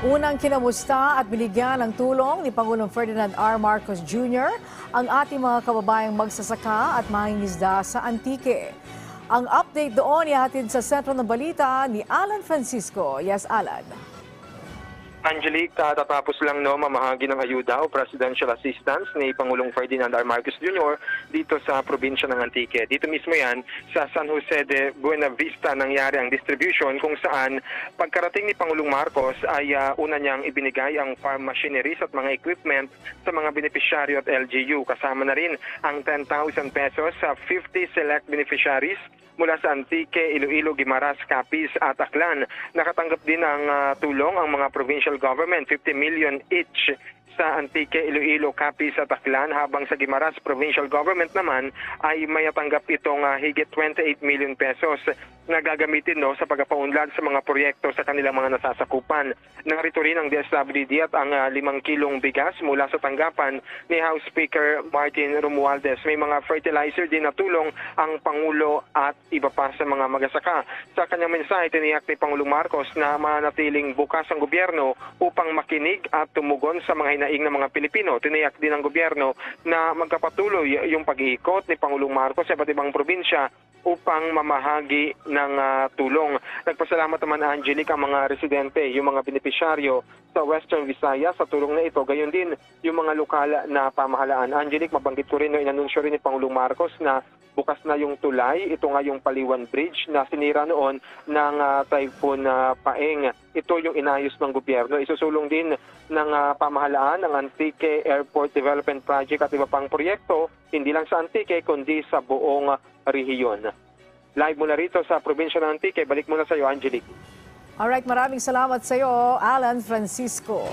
Unang kinamusta at binigyan ng tulong ni Pangulong Ferdinand R. Marcos Jr. ang ating mga kababayang magsasaka at mangingisda sa Antique. Ang update doon ihatid sa sentro ng balita ni Alan Francisco. Yes, Alan. Angelique, katatapos lang mamahagi ng ayuda o presidential assistance ni Pangulong Ferdinand R. Marcos Jr. dito sa probinsya ng Antique. Dito mismo yan sa San Jose de Buena Vista nangyari ang distribution kung saan pagkarating ni Pangulong Marcos ay una niyang ibinigay ang farm machineries at mga equipment sa mga beneficiaryo at LGU. Kasama na rin ang 10,000 pesos sa 50 select beneficiaries mula sa Antique, Iloilo, Guimaras, Capiz at Aklan. Nakatanggap din ng tulong ang mga provincial government, 50 million each sa Antique, Iloilo, Capiz at Aklan, habang sa Guimaras Provincial Government naman ay may natanggap itong higit 28 million pesos na gagamitin sa pagpapaunlad sa mga proyekto sa kanilang mga nasasakupan. Narito rin ang DSWD at ang 5 kilong bigas mula sa tanggapan ni House Speaker Martin Romualdez. May mga fertilizer din na tulong ang Pangulo at iba pa sa mga magsasaka. Sa kanyang mensahe, tiniyak ni Pangulong Marcos na manatiling bukas ang gobyerno upang makinig at tumugon sa mga hinaing ng mga Pilipino. Tiniyak din ng gobyerno na magkapatuloy yung pag-iikot ni Pangulong Marcos sa iba't ibang probinsya upang mamahagi ng tulong. Nagpasalamat naman, Angelique, ang mga residente, yung mga benepisyaryo sa Western Visayas sa tulong na ito. Gayon din yung mga lokal na pamahalaan. Angelique, mabanggit ko rin, inanunsyo rin ni Pangulong Marcos na bukas na yung tulay. Ito nga yung Paliwan Bridge na sinira noon ng Typhoon Paeng. Ito yung inayos ng gobyerno. Isusulong din ng pamahalaan ng Antique Airport Development Project at iba pang proyekto, hindi lang sa Antique kundi sa buong rehiyon. Live mula rito sa probinsya ng Antique. Balik muna sa iyo, Angelique. Alright, maraming salamat sa iyo, Alan Francisco.